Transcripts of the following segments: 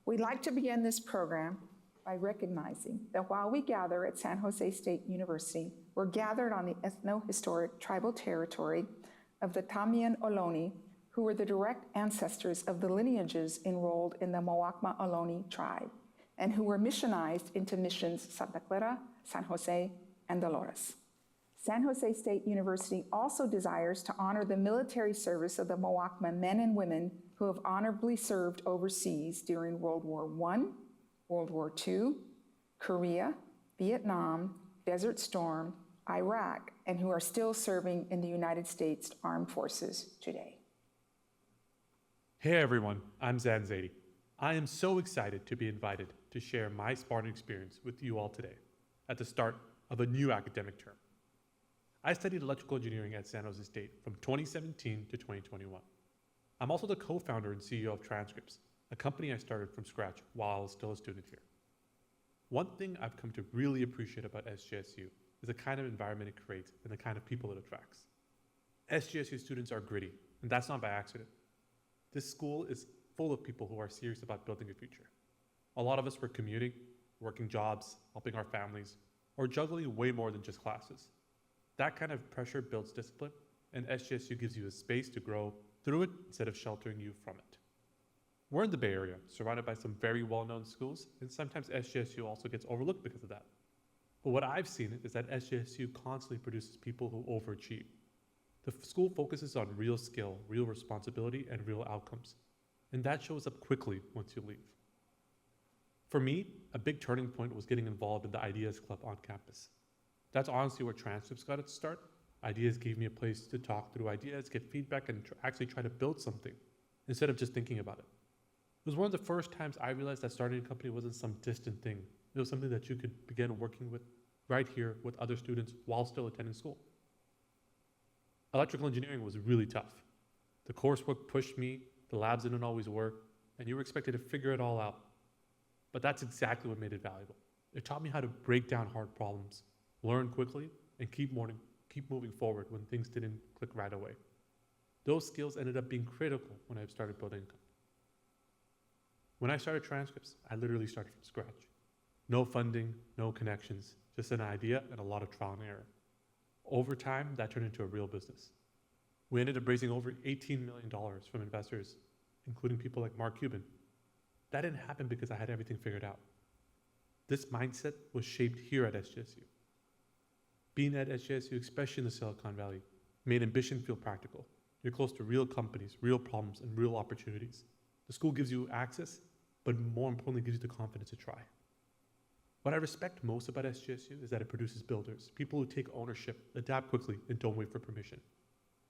We'd like to begin this program by recognizing that while we gather at San Jose State University, we're gathered on the ethno-historic tribal territory of the Tamien Ohlone, who were the direct ancestors of the lineages enrolled in the Muwekma Ohlone tribe, and who were missionized into missions Santa Clara, San Jose, and Dolores. San Jose State University also desires to honor the military service of the Muwekma men and women who have honorably served overseas during World War I, World War II, Korea, Vietnam, Desert Storm, Iraq, and who are still serving in the United States Armed Forces today. Hey everyone, I'm Zan Zaidi. I am so excited to be invited to share my Spartan experience with you all today at the start of a new academic term. I studied electrical engineering at San Jose State from 2017 to 2021. I'm also the co-founder and CEO of Transcripts, a company I started from scratch while I was still a student here. One thing I've come to really appreciate about SJSU is the kind of environment it creates and the kind of people it attracts. SJSU students are gritty, and that's not by accident. This school is full of people who are serious about building a future. A lot of us were commuting, working jobs, helping our families, or juggling way more than just classes. That kind of pressure builds discipline, and SJSU gives you a space to grow through it instead of sheltering you from it. We're in the Bay Area, surrounded by some very well-known schools, and sometimes SJSU also gets overlooked because of that. But what I've seen is that SJSU constantly produces people who overachieve. The school focuses on real skill, real responsibility, and real outcomes. And that shows up quickly once you leave. For me, a big turning point was getting involved in the Ideas Club on campus. That's honestly where Transcripts got its start. Ideas gave me a place to talk through ideas, get feedback, and actually try to build something instead of just thinking about it. It was one of the first times I realized that starting a company wasn't some distant thing. It was something that you could begin working with right here with other students while still attending school. Electrical engineering was really tough. The coursework pushed me, the labs didn't always work, and you were expected to figure it all out. But that's exactly what made it valuable. It taught me how to break down hard problems, learn quickly, and keep moving forward when things didn't click right away. Those skills ended up being critical when I started building income. When I started Transcripts, I literally started from scratch. No funding, no connections, just an idea and a lot of trial and error. Over time, that turned into a real business. We ended up raising over $18 million from investors, including people like Mark Cuban. That didn't happen because I had everything figured out. This mindset was shaped here at SJSU. Being at SJSU, especially in the Silicon Valley, made ambition feel practical. You're close to real companies, real problems, and real opportunities. The school gives you access, but more importantly, gives you the confidence to try. What I respect most about SJSU is that it produces builders, people who take ownership, adapt quickly, and don't wait for permission.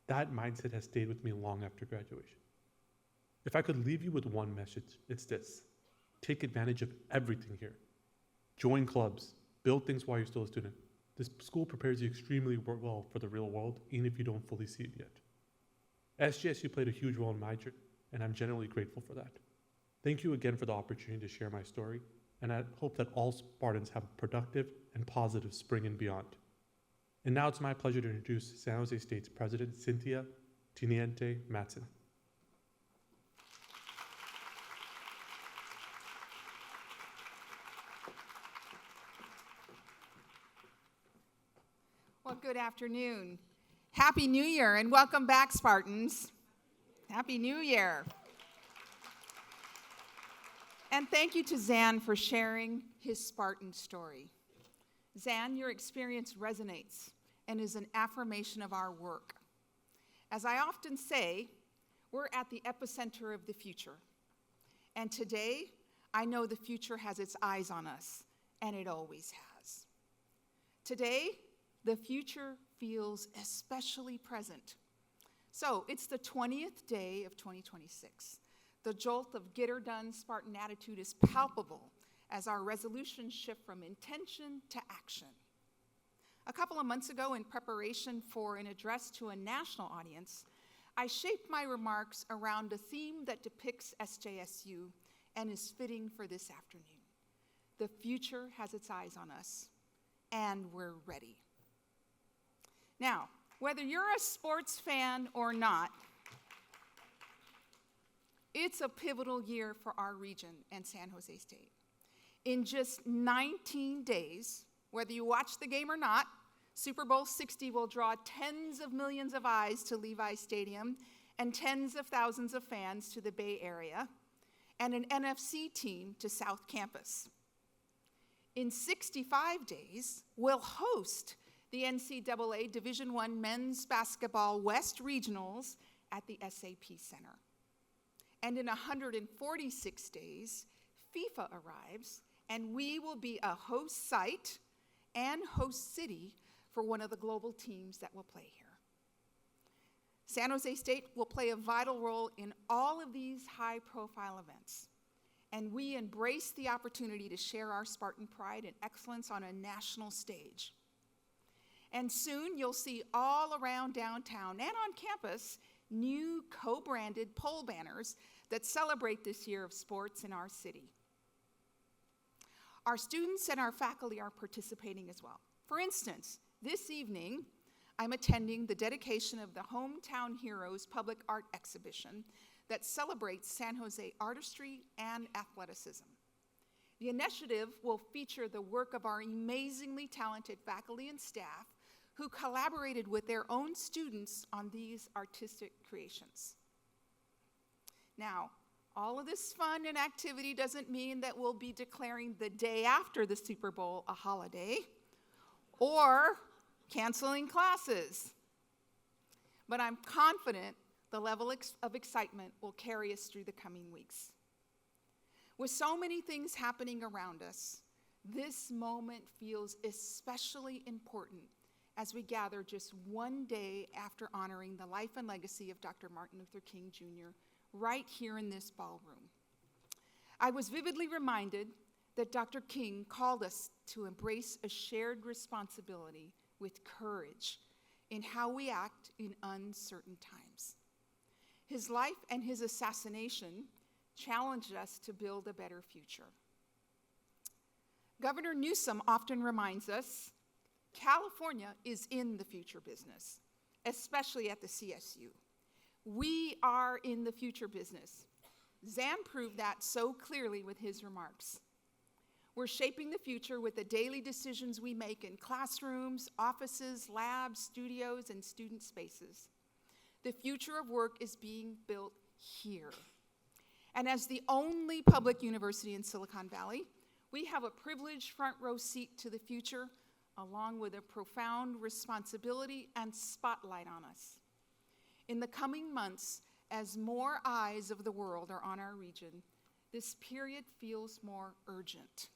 That mindset has stayed with me long after graduation. If I could leave you with one message, it's this. Take advantage of everything here. Join clubs, build things while you're still a student. This school prepares you extremely well for the real world, even if you don't fully see it yet. SJSU played a huge role in my journey, and I'm genuinely grateful for that. Thank you again for the opportunity to share my story, and I hope that all Spartans have a productive and positive spring and beyond. And now it's my pleasure to introduce San Jose State's President Cynthia Teniente-Matson. Well, good afternoon. Happy New Year and welcome back, Spartans. Happy New Year. And thank you to Zan for sharing his Spartan story. Zan, your experience resonates and is an affirmation of our work. As I often say, we're at the epicenter of the future. And today, I know the future has its eyes on us, and it always has. Today, the future feels especially present. So it's the 20th day of 2026. The jolt of get her done Spartan attitude is palpable as our resolutions shift from intention to action. A couple of months ago, in preparation for an address to a national audience, I shaped my remarks around a theme that depicts SJSU and is fitting for this afternoon. The future has its eyes on us, and we're ready. Now, whether you're a sports fan or not, It's a pivotal year for our region and San Jose State. In just 19 days, whether you watch the game or not, Super Bowl 60 will draw tens of millions of eyes to Levi Stadium and tens of thousands of fans to the Bay Area and an NFC team to South Campus. In 65 days, we'll host the NCAA Division I Men's Basketball West Regionals at the SAP Center. And in 146 days, FIFA arrives, and we will be a host site and host city for one of the global teams that will play here. San Jose State will play a vital role in all of these high-profile events, and we embrace the opportunity to share our Spartan pride and excellence on a national stage. And soon you'll see all around downtown and on campus new co-branded pole banners that celebrate this year of sports in our city. Our students and our faculty are participating as well. For instance, this evening, I'm attending the dedication of the Hometown Heroes Public Art Exhibition that celebrates San Jose artistry and athleticism. The initiative will feature the work of our amazingly talented faculty and staff who collaborated with their own students on these artistic creations. Now, all of this fun and activity doesn't mean that we'll be declaring the day after the Super Bowl a holiday or canceling classes. But I'm confident the level of excitement will carry us through the coming weeks. With so many things happening around us, this moment feels especially important as we gather just one day after honoring the life and legacy of Dr. Martin Luther King Jr. right here in this ballroom. I was vividly reminded that Dr. King called us to embrace a shared responsibility with courage in how we act in uncertain times. His life and his assassination challenged us to build a better future. Governor Newsom often reminds us California is in the future business, especially at the CSU. We are in the future business. Zan proved that so clearly with his remarks. We're shaping the future with the daily decisions we make in classrooms, offices, labs, studios, and student spaces. The future of work is being built here. And as the only public university in Silicon Valley, we have a privileged front row seat to the future, along with a profound responsibility and spotlight on us. In the coming months, as more eyes of the world are on our region, this period feels more urgent.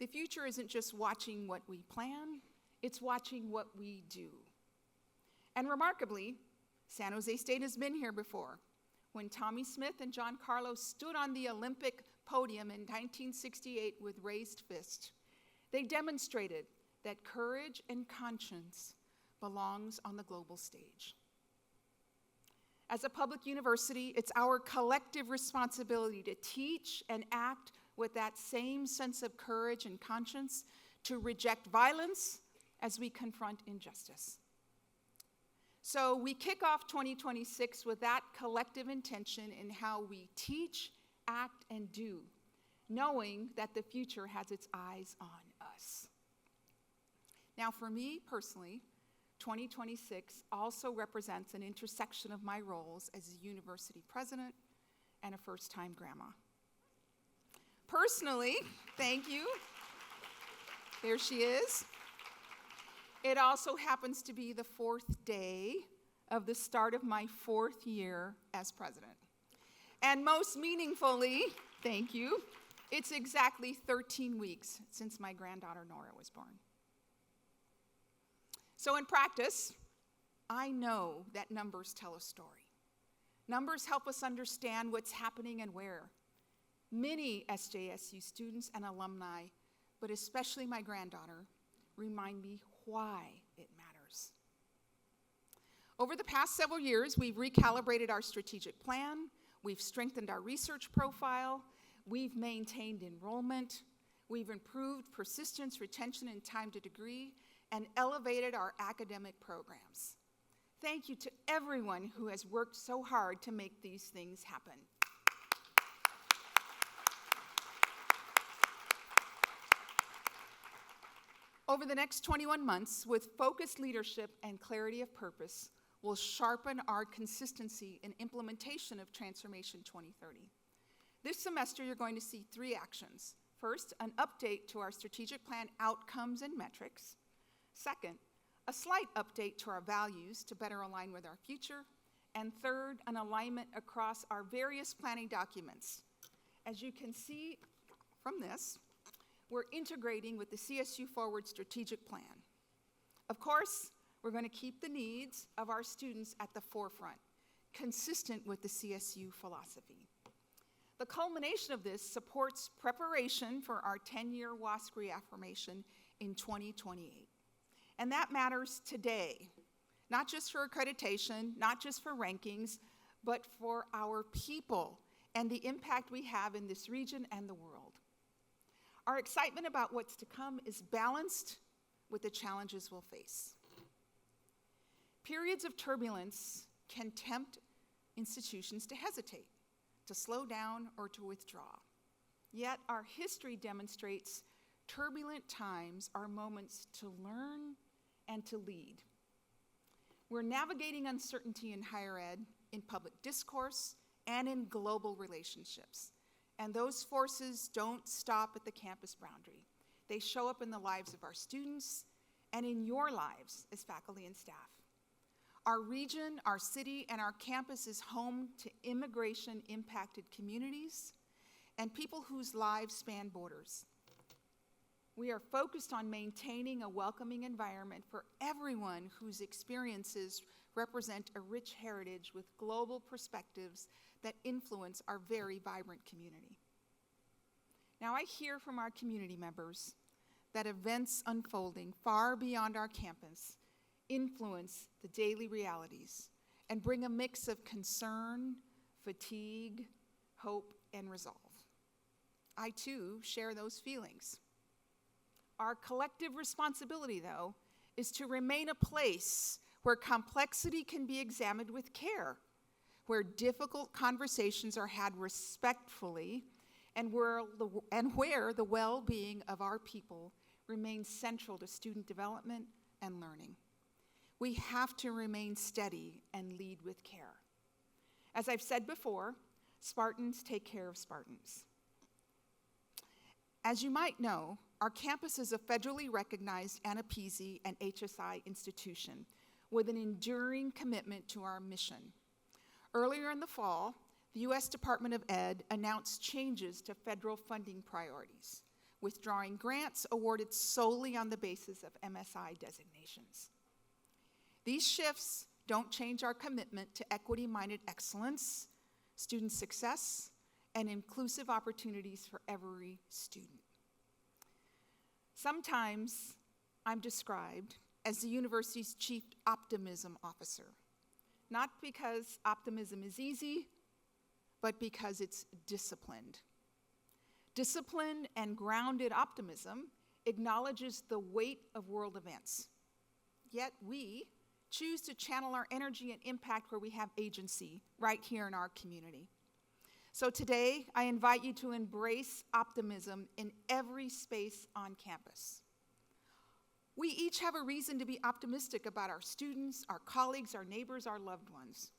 The future isn't just watching what we plan, it's watching what we do. And remarkably, San Jose State has been here before. When Tommy Smith and John Carlos stood on the Olympic podium in 1968 with raised fist, they demonstrated that courage and conscience belongs on the global stage. As a public university, it's our collective responsibility to teach and act with that same sense of courage and conscience, to reject violence as we confront injustice. So we kick off 2026 with that collective intention in how we teach, act, and do, knowing that the future has its eyes on us. Now, for me personally, 2026 also represents an intersection of my roles as a university president and a first-time grandma. Personally, thank you. There she is. It also happens to be the fourth day of the start of my fourth year as president. And most meaningfully, thank you, it's exactly 13 weeks since my granddaughter Nora was born. So in practice, I know that numbers tell a story. Numbers help us understand what's happening and where. Many SJSU students and alumni, but especially my granddaughter, remind me why it matters. Over the past several years, we've recalibrated our strategic plan, we've strengthened our research profile, we've maintained enrollment, we've improved persistence, retention, and time to degree, and elevated our academic programs. Thank you to everyone who has worked so hard to make these things happen. Over the next 21 months, with focused leadership and clarity of purpose, we'll sharpen our consistency in implementation of Transformation 2030. This semester, you're going to see 3 actions. First, an update to our strategic plan outcomes and metrics. Second, a slight update to our values to better align with our future. And third, an alignment across our various planning documents. As you can see from this, we're integrating with the CSU Forward strategic plan. Of course, we're going to keep the needs of our students at the forefront, consistent with the CSU philosophy. The culmination of this supports preparation for our 10-year WASC reaffirmation in 2028. And that matters today, not just for accreditation, not just for rankings, but for our people and the impact we have in this region and the world. Our excitement about what's to come is balanced with the challenges we'll face. Periods of turbulence can tempt institutions to hesitate, to slow down, or to withdraw. Yet our history demonstrates turbulent times are moments to learn and to lead. We're navigating uncertainty in higher ed, in public discourse, and in global relationships. And those forces don't stop at the campus boundary. They show up in the lives of our students and in your lives as faculty and staff. Our region, our city, and our campus is home to immigration-impacted communities and people whose lives span borders. We are focused on maintaining a welcoming environment for everyone whose experiences represent a rich heritage with global perspectives that influence our very vibrant community. Now, I hear from our community members that events unfolding far beyond our campus influence the daily realities and bring a mix of concern, fatigue, hope, and resolve. I, too, share those feelings. Our collective responsibility, though, is to remain a place where complexity can be examined with care, where difficult conversations are had respectfully, and where the well-being of our people remains central to student development and learning. We have to remain steady and lead with care. As I've said before, Spartans take care of Spartans. As you might know, our campus is a federally recognized ANAPESI and HSI institution with an enduring commitment to our mission. Earlier in the fall, the U.S. Department of Ed announced changes to federal funding priorities, withdrawing grants awarded solely on the basis of MSI designations. These shifts don't change our commitment to equity-minded excellence, student success, and inclusive opportunities for every student. Sometimes I'm described as the university's chief optimism officer, not because optimism is easy, but because it's disciplined. Disciplined and grounded optimism acknowledges the weight of world events. Yet we choose to channel our energy and impact where we have agency, right here in our community. So today, I invite you to embrace optimism in every space on campus. We each have a reason to be optimistic about our students, our colleagues, our neighbors, our loved ones.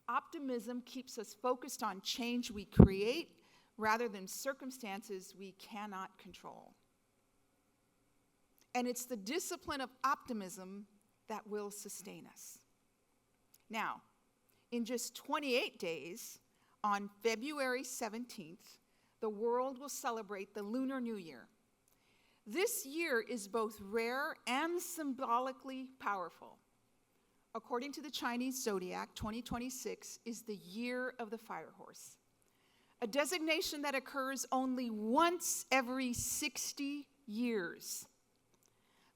Optimism keeps us focused on change we create rather than circumstances we cannot control. And it's the discipline of optimism that will sustain us. Now, in just 28 days, on February 17th, the world will celebrate the Lunar New Year. This year is both rare and symbolically powerful. According to the Chinese zodiac, 2026 is the year of the fire horse, a designation that occurs only once every 60 years.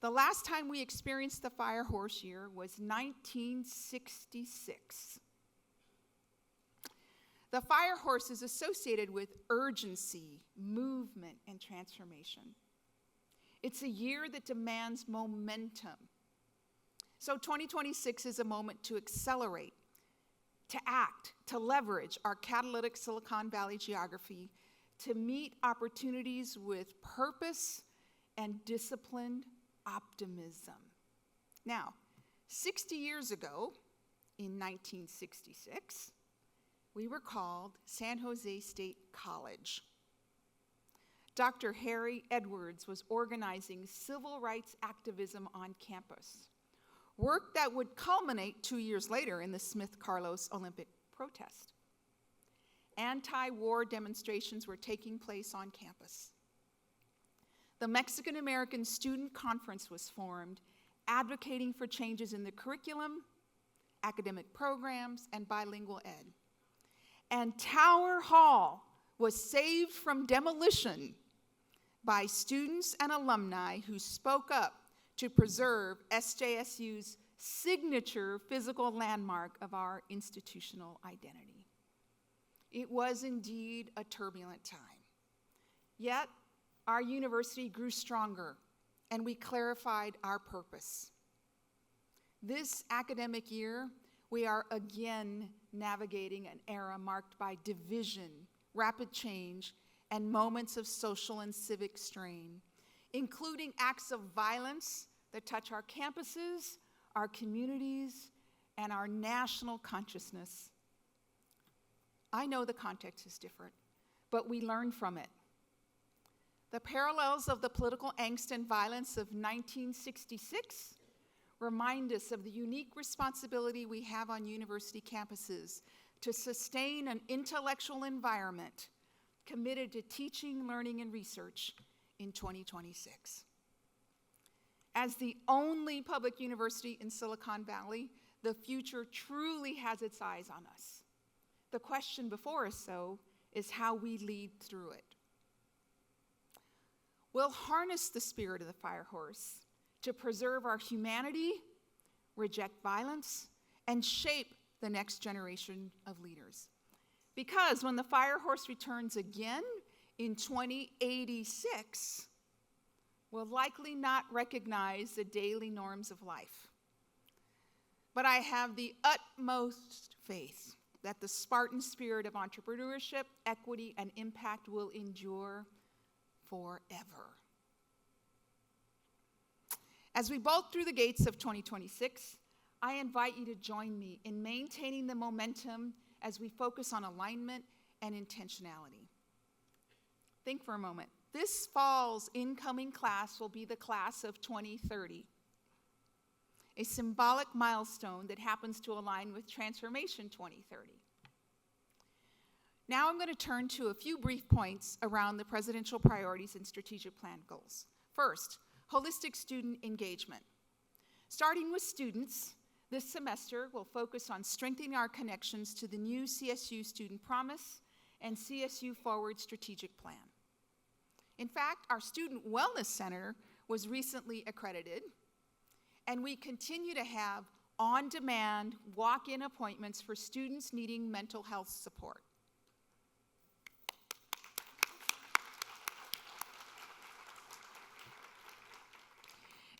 The last time we experienced the fire horse year was 1966. The fire horse is associated with urgency, movement, and transformation. It's a year that demands momentum. So 2026 is a moment to accelerate, to act, to leverage our catalytic Silicon Valley geography to meet opportunities with purpose and disciplined optimism. Now, 60 years ago, in 1966, we were called San Jose State College. Dr. Harry Edwards was organizing civil rights activism on campus, work that would culminate 2 years later in the Smith-Carlos Olympic protest. Anti-war demonstrations were taking place on campus. The Mexican-American Student Conference was formed, advocating for changes in the curriculum, academic programs, and bilingual ed. And Tower Hall was saved from demolition by students and alumni who spoke up to preserve SJSU's signature physical landmark of our institutional identity. It was indeed a turbulent time. Yet, our university grew stronger, and we clarified our purpose. This academic year, we are again navigating an era marked by division, rapid change, and moments of social and civic strain, including acts of violence that touch our campuses, our communities, and our national consciousness. I know the context is different, but we learn from it. The parallels of the political angst and violence of 1966 remind us of the unique responsibility we have on university campuses to sustain an intellectual environment committed to teaching, learning, and research in 2026. As the only public university in Silicon Valley, the future truly has its eyes on us. The question before us, though, is how we lead through it. We'll harness the spirit of the fire horse to preserve our humanity, reject violence, and shape the next generation of leaders. Because when the fire horse returns again in 2086, we'll likely not recognize the daily norms of life. But I have the utmost faith that the Spartan spirit of entrepreneurship, equity, and impact will endure forever. As we bolt through the gates of 2026, I invite you to join me in maintaining the momentum as we focus on alignment and intentionality. Think for a moment. This fall's incoming class will be the class of 2030, a symbolic milestone that happens to align with Transformation 2030. Now I'm going to turn to a few brief points around the presidential priorities and strategic plan goals. First, holistic student engagement. Starting with students, this semester we'll focus on strengthening our connections to the new CSU Student Promise and CSU Forward Strategic Plan. In fact, our Student Wellness Center was recently accredited, and we continue to have on-demand walk-in appointments for students needing mental health support.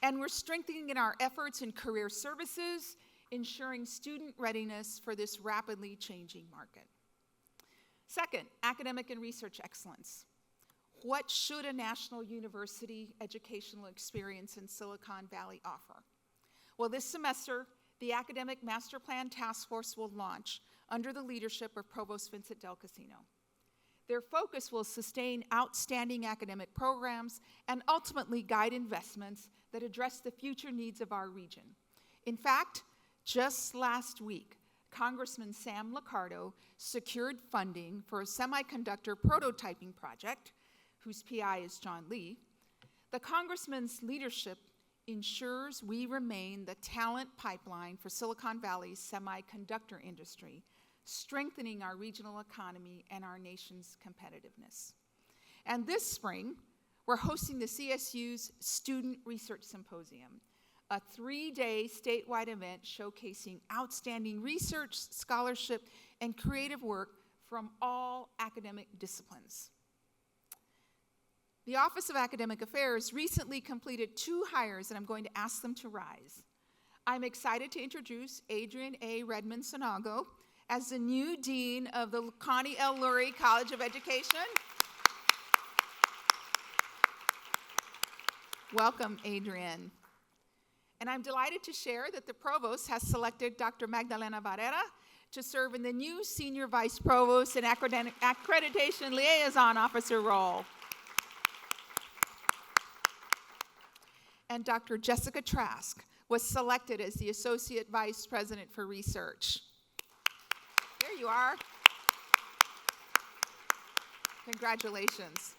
And we're strengthening our efforts in career services, ensuring student readiness for this rapidly changing market. Second, academic and research excellence. What should a national university educational experience in Silicon Valley offer? Well, this semester, the Academic Master Plan Task Force will launch under the leadership of Provost Vincent Del Casino. Their focus will sustain outstanding academic programs and ultimately guide investments that address the future needs of our region. In fact, just last week, Congressman Sam Liccardo secured funding for a semiconductor prototyping project, whose PI is John Lee. The Congressman's leadership ensures we remain the talent pipeline for Silicon Valley's semiconductor industry, strengthening our regional economy and our nation's competitiveness. And this spring, we're hosting the CSU's Student Research Symposium, a 3-day statewide event showcasing outstanding research, scholarship, and creative work from all academic disciplines. The Office of Academic Affairs recently completed 2 hires, and I'm going to ask them to rise. I'm excited to introduce Adrian A. Redmond-Sonago as the new Dean of the Connie L. Lurie College of Education. Welcome, Adrienne. And I'm delighted to share that the Provost has selected Dr. Magdalena Barrera to serve in the new Senior Vice Provost and Accreditation Liaison Officer role. And Dr. Jessica Trask was selected as the Associate Vice President for Research. There you are. Congratulations.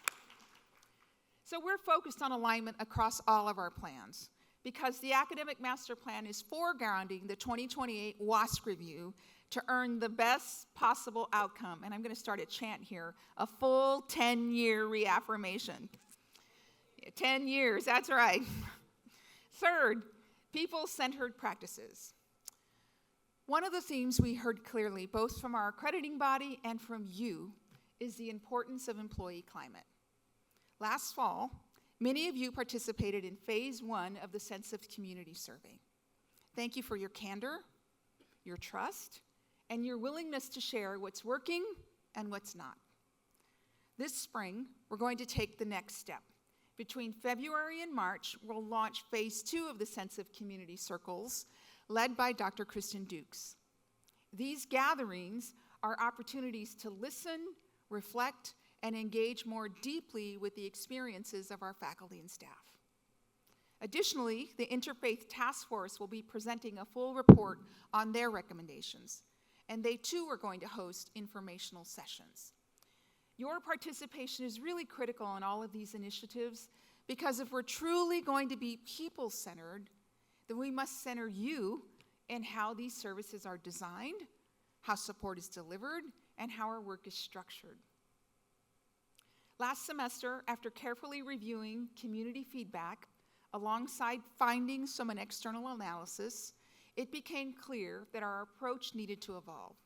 So we're focused on alignment across all of our plans because the Academic Master Plan is foregrounding the 2028 WASC review to earn the best possible outcome. And I'm going to start a chant here, a full 10-year reaffirmation. 10 years, that's right. Third, people-centered practices. One of the themes we heard clearly, both from our accrediting body and from you, is the importance of employee climate. Last fall, many of you participated in phase 1 of the Sense of Community survey. Thank you for your candor, your trust, and your willingness to share what's working and what's not. This spring, we're going to take the next step. Between February and March, we'll launch phase 2 of the Sense of Community circles, led by Dr. Kristen Dukes. These gatherings are opportunities to listen, reflect, and engage more deeply with the experiences of our faculty and staff. Additionally, the Interfaith Task Force will be presenting a full report on their recommendations, and they too are going to host informational sessions. Your participation is really critical in all of these initiatives because if we're truly going to be people-centered, then we must center you in how these services are designed, how support is delivered, and how our work is structured. Last semester, after carefully reviewing community feedback alongside findings from an external analysis, it became clear that our approach needed to evolve.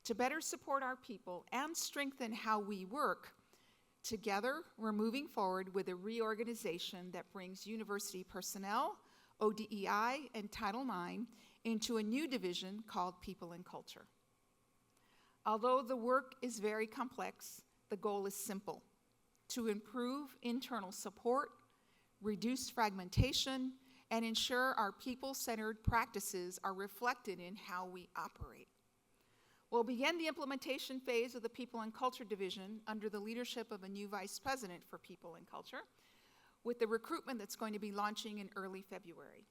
To better support our people and strengthen how we work, together we're moving forward with a reorganization that brings university personnel, ODEI, and Title IX into a new division called People and Culture. Although the work is very complex, the goal is simple: to improve internal support, reduce fragmentation, and ensure our people-centered practices are reflected in how we operate. We'll begin the implementation phase of the People and Culture Division under the leadership of a new Vice President for People and Culture, with the recruitment that's going to be launching in early February.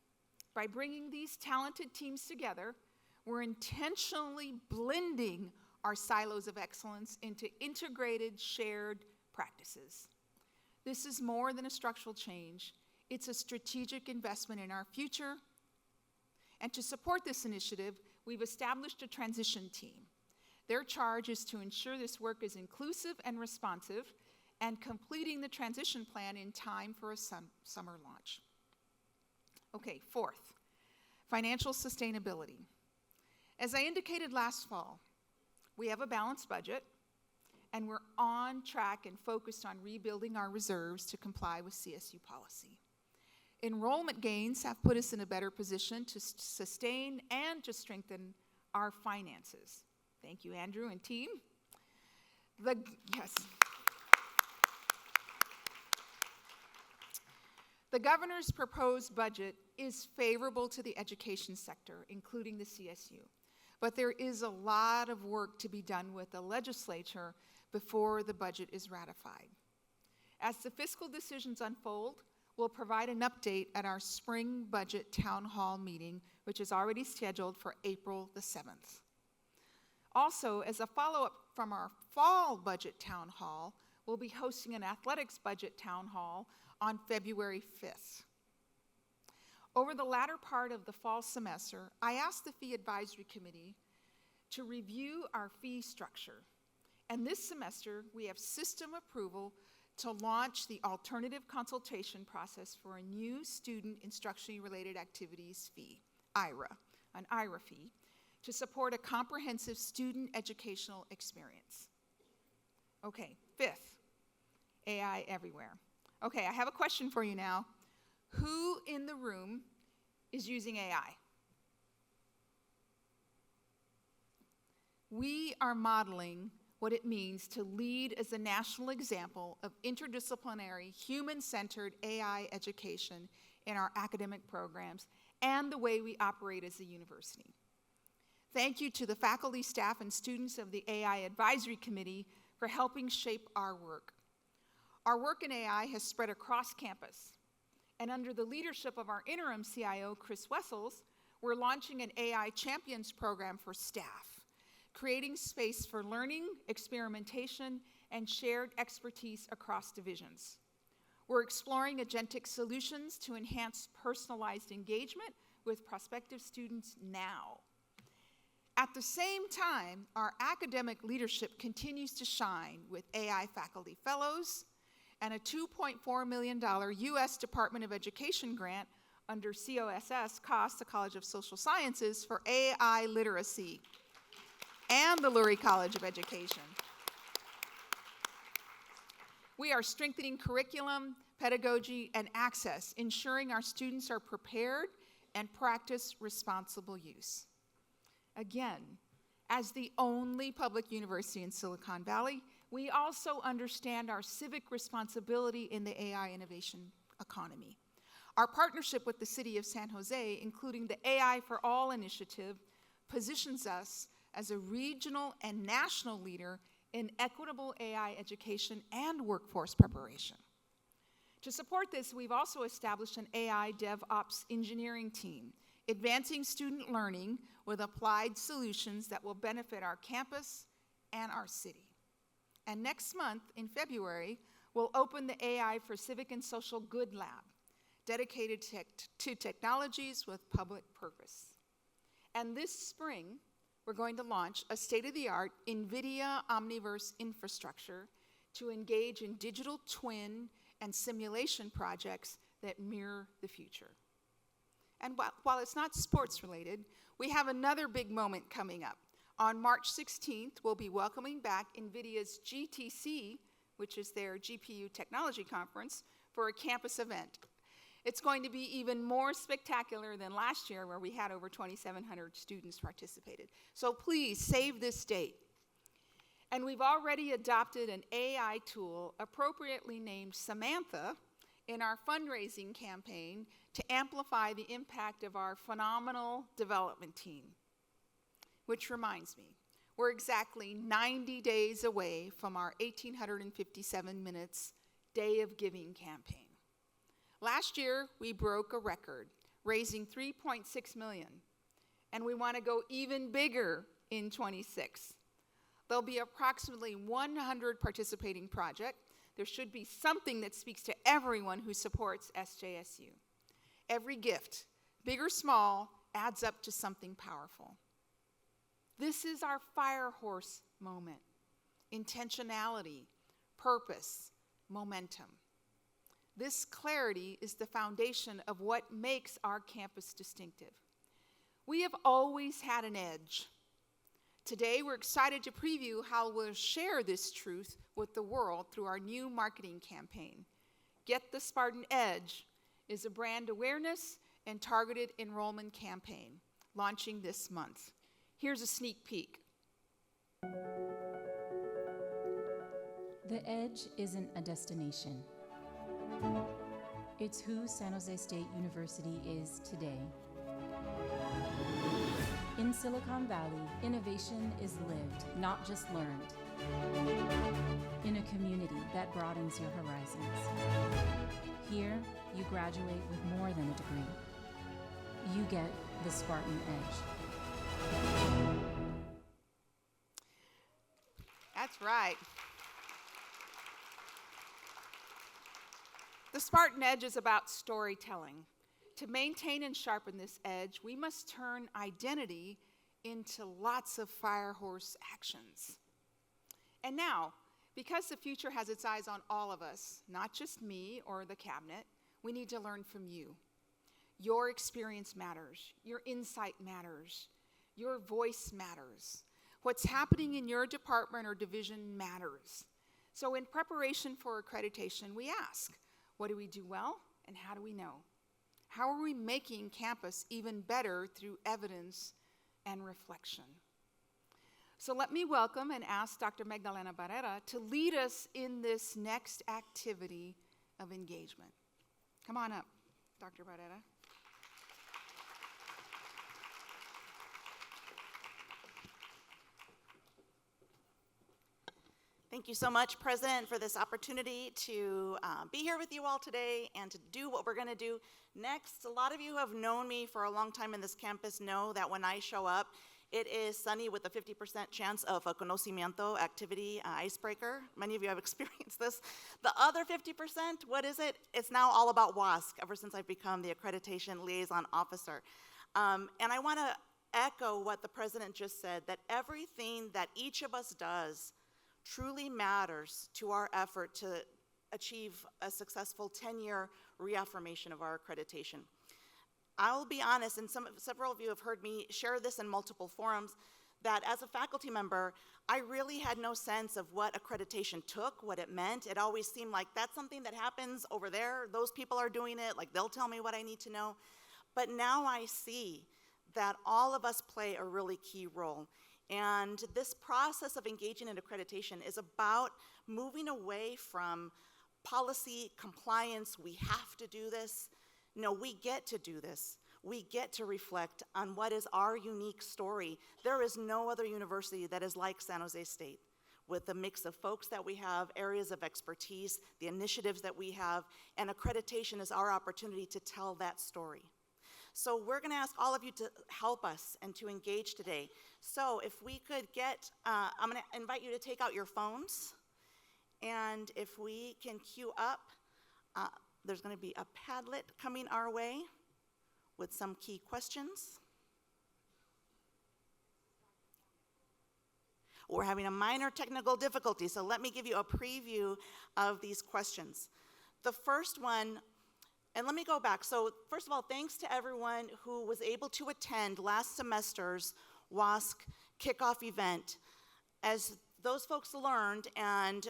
By bringing these talented teams together, we're intentionally blending our silos of excellence into integrated, shared practices. This is more than a structural change. It's a strategic investment in our future. And to support this initiative, we've established a transition team. Their charge is to ensure this work is inclusive and responsive and completing the transition plan in time for a summer launch. Okay, fourth, financial sustainability. As I indicated last fall, we have a balanced budget, and we're on track and focused on rebuilding our reserves to comply with CSU policy. Enrollment gains have put us in a better position to sustain and to strengthen our finances. Thank you, Andrew and team. Yes. The governor's proposed budget is favorable to the education sector, including the CSU. But there is a lot of work to be done with the legislature before the budget is ratified. As the fiscal decisions unfold, we'll provide an update at our spring budget town hall meeting, which is already scheduled for April the 7th. Also, as a follow-up from our fall budget town hall, we'll be hosting an athletics budget town hall on February 5th. Over the latter part of the fall semester, I asked the Fee Advisory Committee to review our fee structure. And this semester, we have system approval to launch the alternative consultation process for a new student instructionally related activities fee, IRA, an IRA fee, to support a comprehensive student educational experience. Okay, fifth, AI everywhere. Okay, I have a question for you now. Who in the room is using AI? We are modeling what it means to lead as a national example of interdisciplinary, human-centered AI education in our academic programs and the way we operate as a university. Thank you to the faculty, staff, and students of the AI Advisory Committee for helping shape our work. Our work in AI has spread across campus, and under the leadership of our interim CIO, Chris Wessels, we're launching an AI Champions program for staff, creating space for learning, experimentation, and shared expertise across divisions. We're exploring agentic solutions to enhance personalized engagement with prospective students now. At the same time, our academic leadership continues to shine with AI faculty fellows and a $2.4 million U.S. Department of Education grant under COSS, COSS, the College of Social Sciences, for AI literacy, and the Lurie College of Education. We are strengthening curriculum, pedagogy, and access, ensuring our students are prepared and practice responsible use. Again, as the only public university in Silicon Valley, we also understand our civic responsibility in the AI innovation economy. Our partnership with the City of San Jose, including the AI for All initiative, positions us as a regional and national leader in equitable AI education and workforce preparation. To support this, we've also established an AI DevOps engineering team, advancing student learning with applied solutions that will benefit our campus and our city. And next month, in February, we'll open the AI for Civic and Social Good Lab, dedicated to technologies with public purpose. And this spring, we're going to launch a state-of-the-art NVIDIA Omniverse infrastructure to engage in digital twin and simulation projects that mirror the future. And while it's not sports related, we have another big moment coming up. On March 16th, we'll be welcoming back NVIDIA's GTC, which is their GPU Technology Conference, for a campus event. It's going to be even more spectacular than last year, where we had over 2,700 students participated. So please save this date. And we've already adopted an AI tool appropriately named Samantha in our fundraising campaign to amplify the impact of our phenomenal development team. Which reminds me, we're exactly 90 days away from our 1,857 minutes Day of Giving campaign. Last year, we broke a record, raising $3.6 million, and we want to go even bigger in 26. There'll be approximately 100 participating projects. There should be something that speaks to everyone who supports SJSU. Every gift, big or small, adds up to something powerful. This is our fire horse moment. Intentionality, purpose, momentum. This clarity is the foundation of what makes our campus distinctive. We have always had an edge. Today, we're excited to preview how we'll share this truth with the world through our new marketing campaign. Get the Spartan Edge is a brand awareness and targeted enrollment campaign launching this month. Here's a sneak peek. The Edge isn't a destination. It's who San Jose State University is today. In Silicon Valley, innovation is lived, not just learned. In a community that broadens your horizons. Here, you graduate with more than a degree. You get the Spartan Edge. That's right. The Spartan Edge is about storytelling. To maintain and sharpen this edge, we must turn identity into lots of firehorse actions. And now, because the future has its eyes on all of us, not just me or the cabinet, we need to learn from you. Your experience matters. Your insight matters. Your voice matters. What's happening in your department or division matters. So in preparation for accreditation, we ask, what do we do well and how do we know? How are we making campus even better through evidence and reflection? So let me welcome and ask Dr. Magdalena Barrera to lead us in this next activity of engagement. Come on up, Dr. Barrera. Thank you so much, President, for this opportunity to be here with you all today and to do what we're going to do next. A lot of you who have known me for a long time in this campus know that when I show up, it is sunny with a 50% chance of a conocimiento activity icebreaker. Many of you have experienced this. The other 50%, what is it? It's now all about WASC ever since I've become the Accreditation Liaison Officer. And I want to echo what the President just said, that everything that each of us does truly matters to our effort to achieve a successful 10-year reaffirmation of our accreditation. I'll be honest, and several of you have heard me share this in multiple forums, that as a faculty member, I really had no sense of what accreditation took, what it meant. It always seemed like that's something that happens over there. Those people are doing it, like they'll tell me what I need to know. But now I see that all of us play a really key role. And this process of engaging in accreditation is about moving away from policy compliance, we have to do this. No, we get to do this. We get to reflect on what is our unique story. There is no other university that is like San Jose State, with the mix of folks that we have, areas of expertise, the initiatives that we have, and accreditation is our opportunity to tell that story. So we're going to ask all of you to help us and to engage today. So if we could get, I'm going to invite you to take out your phones, and if we can queue up, there's going to be a Padlet coming our way with some key questions. We're having a minor technical difficulty, so let me give you a preview of these questions. The first one, and let me go back. So first of all, thanks to everyone who was able to attend last semester's WASC kickoff event. As those folks learned, and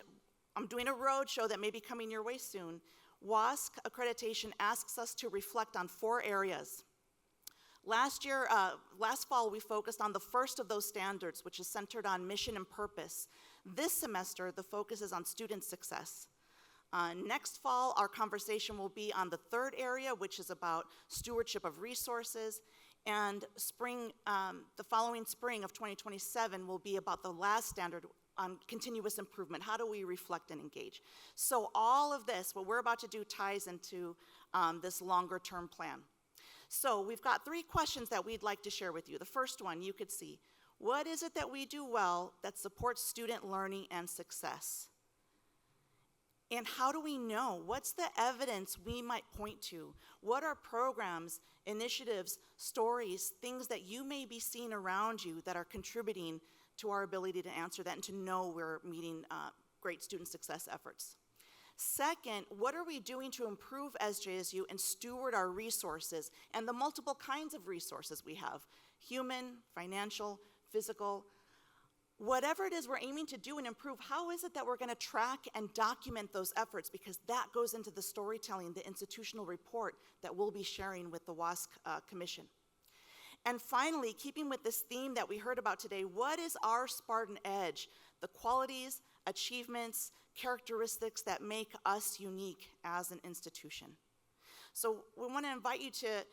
I'm doing a road show that may be coming your way soon, WASC accreditation asks us to reflect on 4 areas. Last fall, we focused on the first of those standards, which is centered on mission and purpose. This semester, the focus is on student success. Next fall, our conversation will be on the third area, which is about stewardship of resources. And the following spring of 2027 will be about the last standard on continuous improvement. How do we reflect and engage? So all of this, what we're about to do, ties into this longer term plan. So we've got 3 questions that we'd like to share with you. The first one, you could see, what is it that we do well that supports student learning and success? And how do we know? What's the evidence we might point to? What are programs, initiatives, stories, things that you may be seeing around you that are contributing to our ability to answer that and to know we're meeting great student success efforts? Second, what are we doing to improve SJSU and steward our resources and the multiple kinds of resources we have? Human, financial, physical. Whatever it is we're aiming to do and improve, how is it that we're going to track and document those efforts? Because that goes into the storytelling, the institutional report that we'll be sharing with the WASC Commission. And finally, keeping with this theme that we heard about today, what is our Spartan edge? The qualities, achievements, characteristics that make us unique as an institution. So we want to invite you to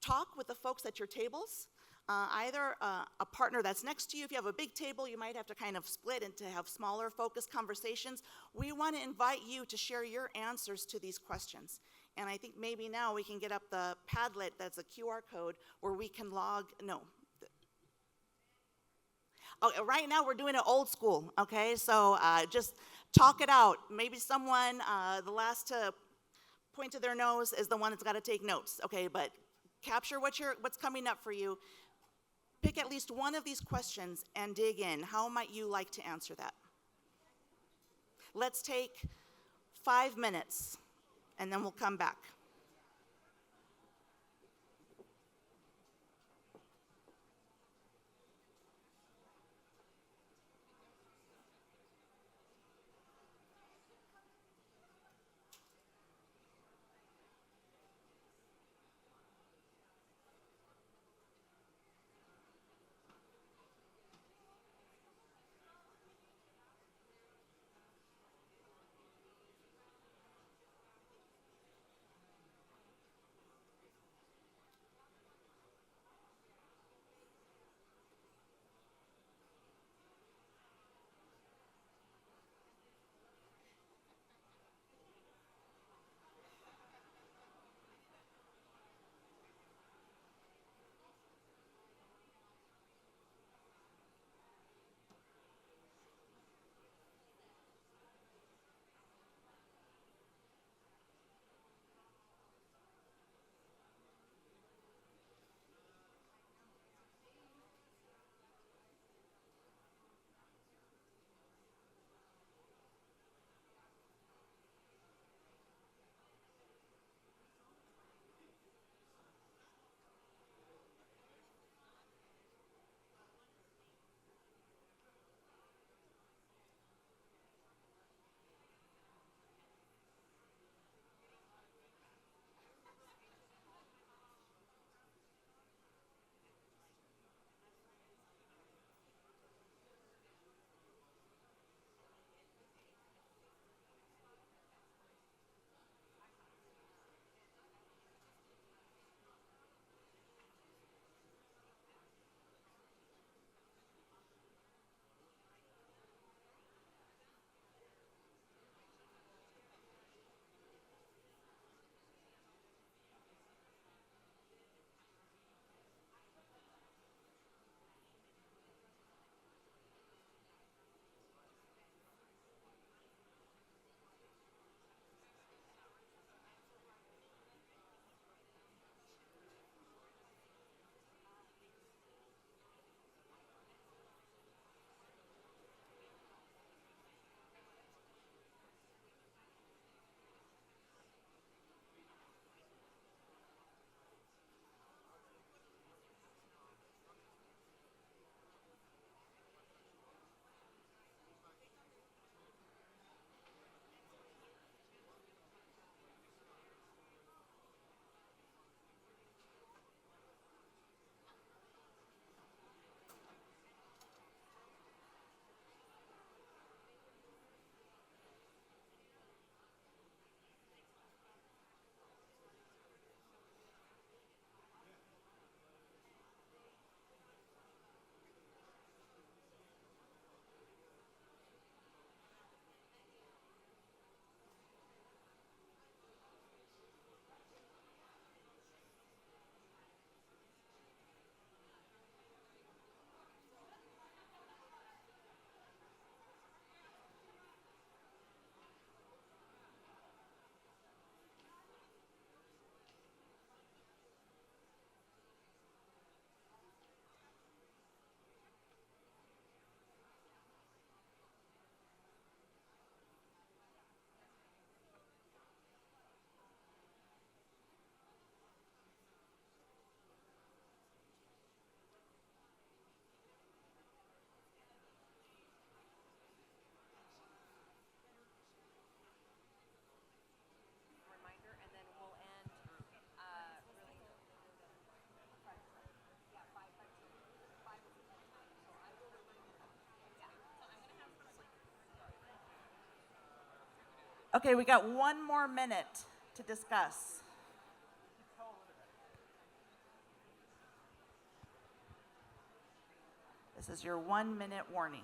talk with the folks at your tables. Either a partner that's next to you. If you have a big table, you might have to kind of split and to have smaller focused conversations. We want to invite you to share your answers to these questions. And I think maybe now we can get up the Padlet that's a QR code where we can right now we're doing it old school, okay? So just talk it out. Maybe someone, the last to point to their nose is the one that's got to take notes, okay? But capture what's coming up for you. Pick at least one of these questions and dig in. How might you like to answer that? Let's take 5 minutes, and then we'll come back. Okay, we got 1 more minute to discuss. This is your 1-minute warning.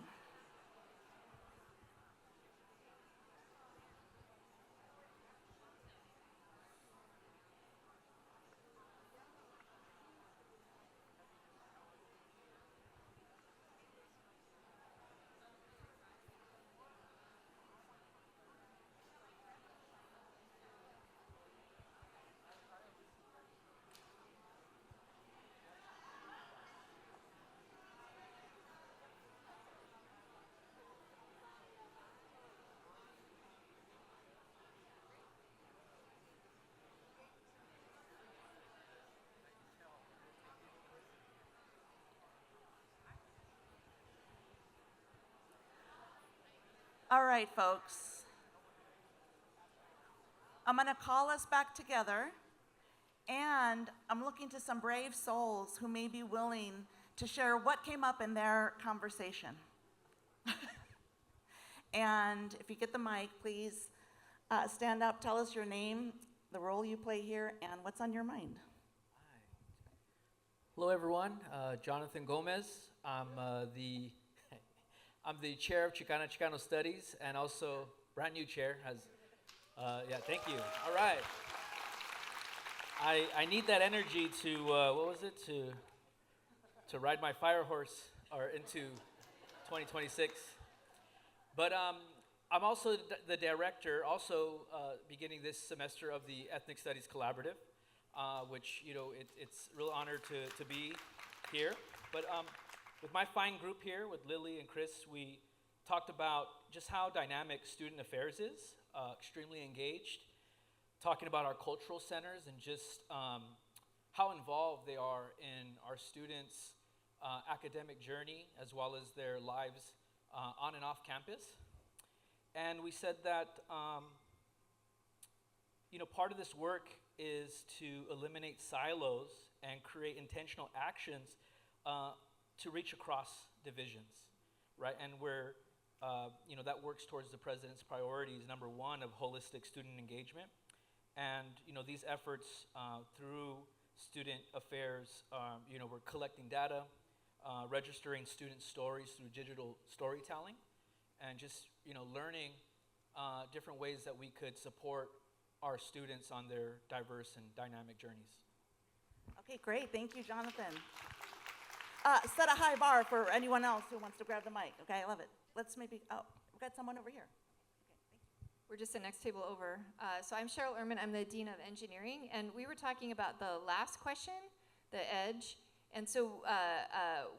All right, folks. I'm going to call us back together, and I'm looking to some brave souls who may be willing to share what came up in their conversation. And if you get the mic, please stand up, tell us your name, the role you play here, and what's on your mind. Hello, everyone. Jonathan Gomez. I'm the chair of Chicano Studies, and also brand new chair. Yeah, thank you. All right. I need that energy to to ride my fire horse or into 2026. But I'm also the director, beginning this semester of the Ethnic Studies Collaborative, which it's a real honor to be here. But with my fine group here, with Lily and Chris, we talked about just how dynamic student affairs is, extremely engaged, talking about our cultural centers and just how involved they are in our students' academic journey as well as their lives on and off campus. And we said that part of this work is to eliminate silos and create intentional actions to reach across divisions, right? And where that works towards the president's priorities, number 1 of holistic student engagement. And these efforts through student affairs, we're collecting data, registering student stories through digital storytelling, and just learning different ways that we could support our students on their diverse and dynamic journeys. Okay, great. Thank you, Jonathan. Set a high bar for anyone else who wants to grab the mic. Okay, I love it. Let's maybe, we've got someone over here. We're just the next table over. So I'm Cheryl Ehrman, I'm the Dean of Engineering, and we were talking about the last question, the edge. And so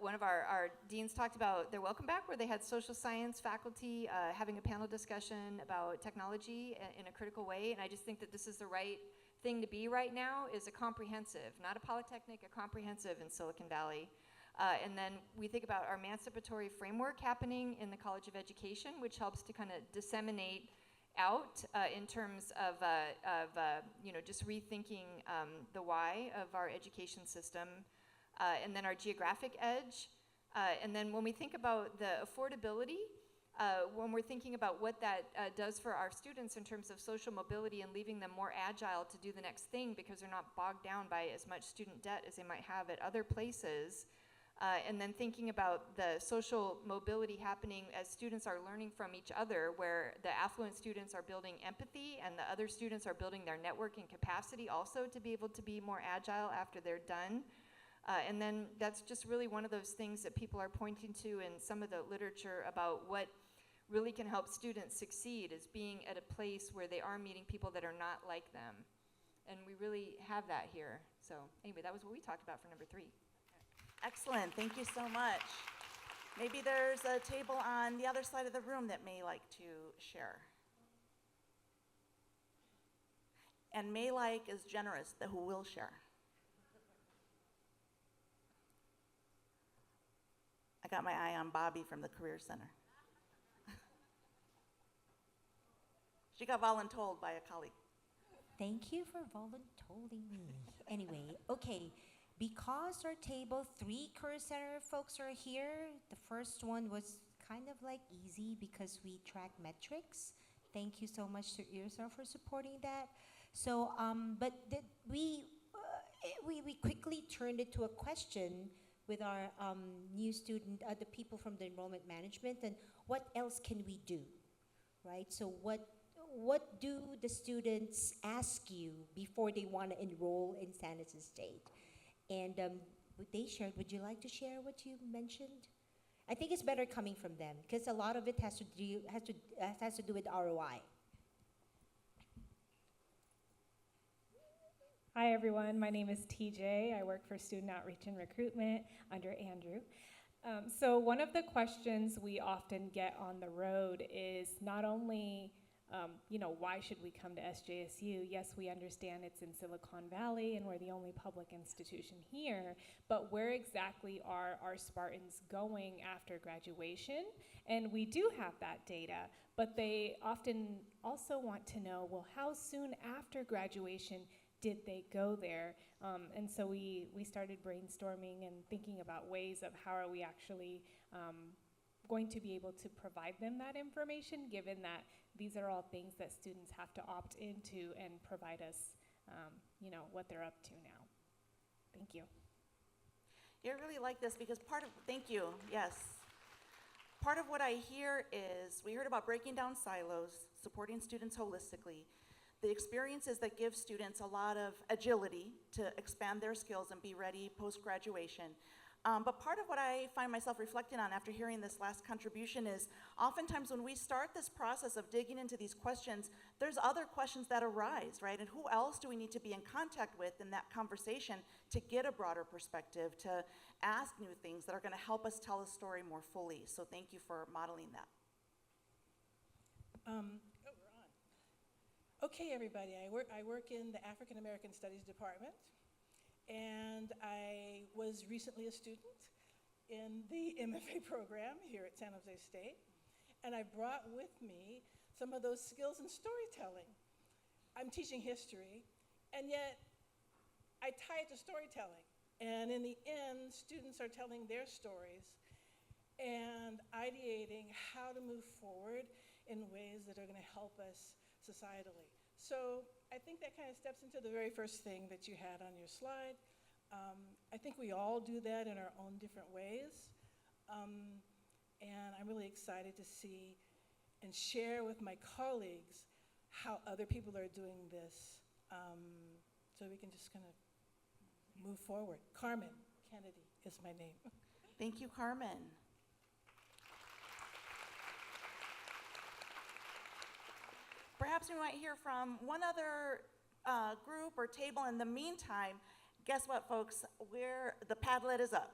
one of our deans talked about their welcome back, where they had social science faculty having a panel discussion about technology in a critical way. And I just think that this is the right thing to be right now, is a comprehensive, not a polytechnic, a comprehensive in Silicon Valley. And then we think about our emancipatory framework happening in the College of Education, which helps to kind of disseminate out in terms of just rethinking the why of our education system, and then our geographic edge. And then when we think about the affordability, when we're thinking about what that does for our students in terms of social mobility and leaving them more agile to do the next thing because they're not bogged down by as much student debt as they might have at other places. And then thinking about the social mobility happening as students are learning from each other, where the affluent students are building empathy and the other students are building their networking capacity also to be able to be more agile after they're done. And then that's just really one of those things that people are pointing to in some of the literature about what really can help students succeed, is being at a place where they are meeting people that are not like them. And we really have that here. So anyway, that was what we talked about for number 3. Excellent, thank you so much. Maybe there's a table on the other side of the room that may like to share. And may like is generous, the who will share. I got my eye on Bobby from the Career Center. She got voluntold by a colleague. Thank you for voluntolding me. Anyway, okay. Because our table 3 Career Center folks are here, the first one was kind of like easy because we track metrics. Thank you so much to EARSA for supporting that. So, but we quickly turned it to a question with our new student, the people from the enrollment management, and what else can we do, right? So what do the students ask you before they want to enroll in San Jose State? And they shared, would you like to share what you mentioned? I think it's better coming from them because a lot of it has to do with ROI. Hi everyone, my name is TJ. I work for Student Outreach and Recruitment under Andrew. So one of the questions we often get on the road is not only, why should we come to SJSU? Yes, we understand it's in Silicon Valley and we're the only public institution here, but where exactly are our Spartans going after graduation? And we do have that data, but they often also want to know, well, how soon after graduation did they go there? And so we started brainstorming and thinking about ways of how are we actually going to be able to provide them that information, given that these are all things that students have to opt into and provide us, what they're up to now. Thank you. Yeah, I really like this because thank you, yes. Part of what I hear is, we heard about breaking down silos, supporting students holistically, the experiences that give students a lot of agility to expand their skills and be ready post-graduation. But part of what I find myself reflecting on after hearing this last contribution is oftentimes when we start this process of digging into these questions, there's other questions that arise, right? And who else do we need to be in contact with in that conversation to get a broader perspective, to ask new things that are gonna help us tell a story more fully? So thank you for modeling that. Okay, everybody, I work in the African American Studies Department, and I was recently a student in the MFA program here at San Jose State, and I brought with me some of those skills in storytelling. I'm teaching history, and yet I tie it to storytelling, and in the end, students are telling their stories and ideating how to move forward in ways that are gonna help us societally. So I think that kind of steps into the very first thing that you had on your slide. I think we all do that in our own different ways. And I'm really excited to see and share with my colleagues how other people are doing this, so we can just kind of move forward. Carmen Kennedy is my name. Thank you, Carmen. Perhaps we might hear from one other group or table. In the meantime, guess what, folks? The Padlet is up.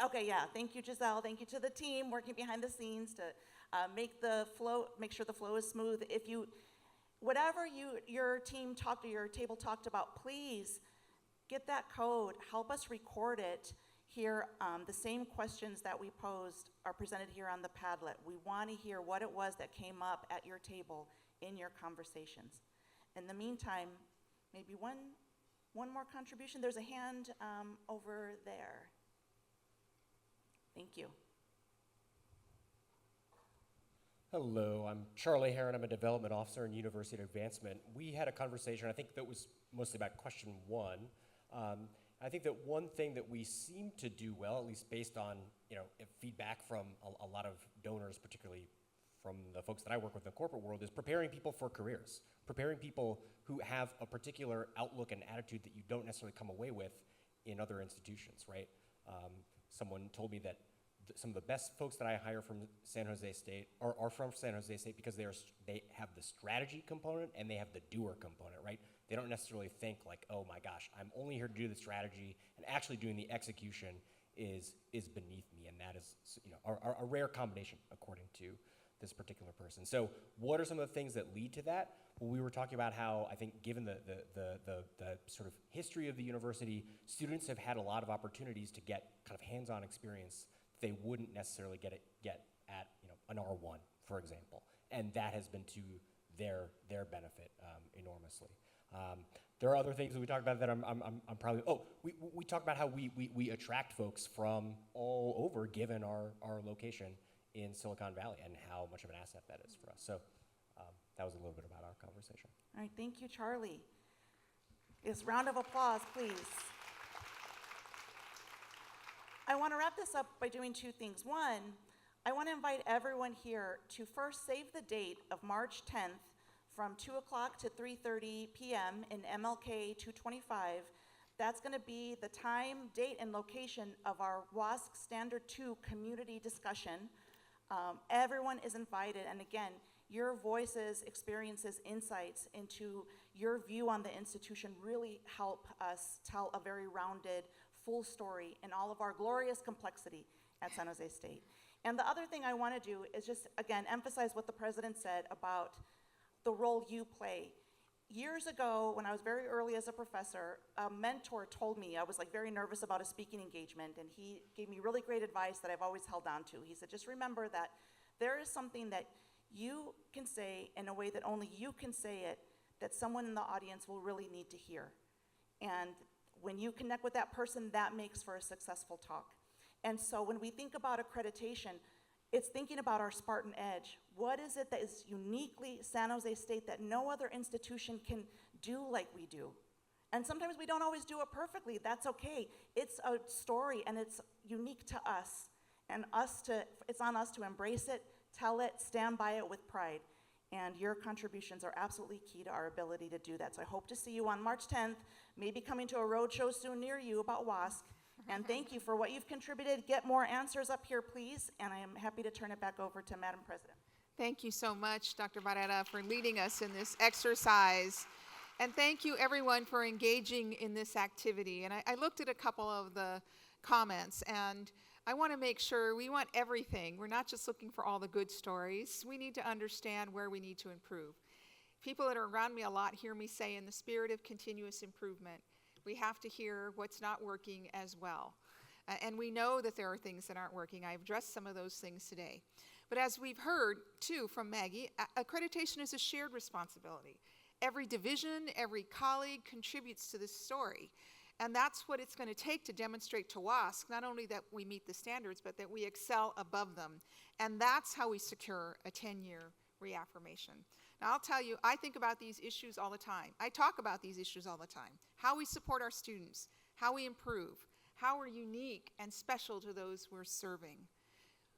Okay, yeah, thank you, Giselle. Thank you to the team working behind the scenes to make sure the flow is smooth. Whatever your team talked or your table talked about, please get that code, help us record it here. The same questions that we posed are presented here on the Padlet. We want to hear what it was that came up at your table in your conversations. In the meantime, maybe one more contribution. There's a hand over there. Thank you. Hello, I'm Charlie Heron. I'm a development officer in University Advancement. We had a conversation, I think that was mostly about question one. I think that one thing that we seem to do well, at least based on feedback from a lot of donors, particularly from the folks that I work with in the corporate world, is preparing people for careers, preparing people who have a particular outlook and attitude that you don't necessarily come away with in other institutions, right? Someone told me that some of the best folks that I hire from San Jose State are from San Jose State because they have the strategy component and they have the doer component, right? They don't necessarily think like, oh my gosh, I'm only here to do the strategy, and actually doing the execution is beneath me, and that is a rare combination according to this particular person. So what are some of the things that lead to that? Well, we were talking about how I think given the sort of history of the university, students have had a lot of opportunities to get kind of hands-on experience they wouldn't necessarily get at an R1, for example, and that has been to their benefit enormously. There are other things that we talked about that I'm probably, we talked about how we attract folks from all over given our location in Silicon Valley and how much of an asset that is for us. So that was a little bit about our conversation. All right, thank you, Charlie. Yes, round of applause, please. I want to wrap this up by doing two things. One, I want to invite everyone here to first save the date of March 10th from 2 o'clock to 3:30 p.m. in MLK 225. That's going to be the time, date, and location of our WASC Standard 2 community discussion. Everyone is invited, and again, your voices, experiences, insights into your view on the institution really help us tell a very rounded, full story in all of our glorious complexity at San Jose State. And the other thing I want to do is just, again, emphasize what the president said about the role you play. Years ago, when I was very early as a professor, a mentor told me, I was like very nervous about a speaking engagement, and he gave me really great advice that I've always held on to. He said, just remember that there is something that you can say in a way that only you can say it, that someone in the audience will really need to hear. And when you connect with that person, that makes for a successful talk. And so when we think about accreditation, it's thinking about our Spartan edge. What is it that is uniquely San Jose State that no other institution can do like we do? And sometimes we don't always do it perfectly. That's okay. It's a story, and it's unique to us. And it's on us to embrace it, tell it, stand by it with pride. And your contributions are absolutely key to our ability to do that. So I hope to see you on March 10th, maybe coming to a roadshow soon near you about WASC. And thank you for what you've contributed. Get more answers up here, please. And I am happy to turn it back over to Madam President. Thank you so much, Dr. Barrera, for leading us in this exercise. And thank you, everyone, for engaging in this activity. And I looked at a couple of the comments, and I want to make sure we want everything. We're not just looking for all the good stories. We need to understand where we need to improve. People that are around me a lot hear me say, in the spirit of continuous improvement, we have to hear what's not working as well. And we know that there are things that aren't working. I've addressed some of those things today. But as we've heard, too, from Maggie, accreditation is a shared responsibility. Every division, every colleague contributes to this story. And that's what it's going to take to demonstrate to WASC, not only that we meet the standards, but that we excel above them. And that's how we secure a 10-year reaffirmation. Now, I'll tell you, I think about these issues all the time. I talk about these issues all the time. How we support our students, how we improve, how we're unique and special to those we're serving.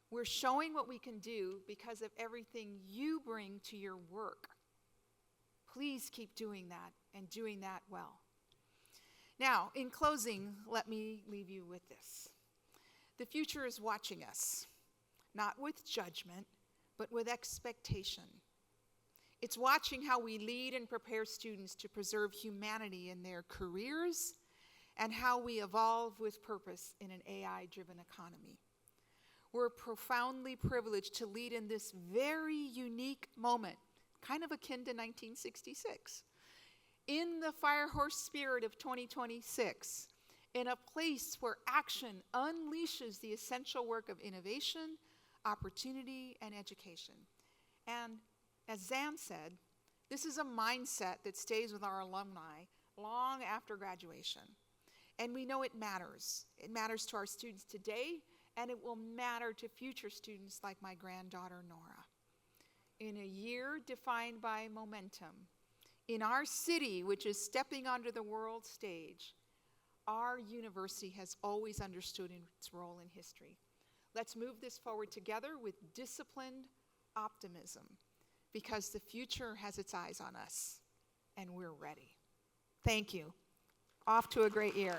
We're showing what we can do because of everything you bring to your work. Please keep doing that and doing that well. Now, in closing, let me leave you with this. The future is watching us, not with judgment, but with expectation. It's watching how we lead and prepare students to preserve humanity in their careers and how we evolve with purpose in an AI-driven economy. We're profoundly privileged to lead in this very unique moment, kind of akin to 1966. In the firehorse spirit of 2026, in a place where action unleashes the essential work of innovation, opportunity, and education. And as Zan said, this is a mindset that stays with our alumni long after graduation. And we know it matters. It matters to our students today, and it will matter to future students like my granddaughter, Nora. In a year defined by momentum, in our city, which is stepping onto the world stage, our university has always understood its role in history. Let's move this forward together with disciplined optimism, because the future has its eyes on us, and we're ready. Thank you. Off to a great year.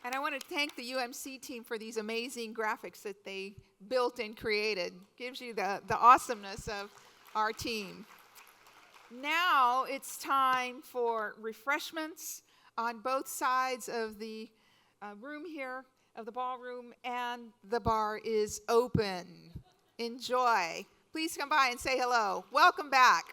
And I want to thank the UMC team for these amazing graphics that they built and created. Gives you the awesomeness of our team. Now it's time for refreshments on both sides of the room here, of the ballroom, and the bar is open. Enjoy. Please come by and say hello. Welcome back.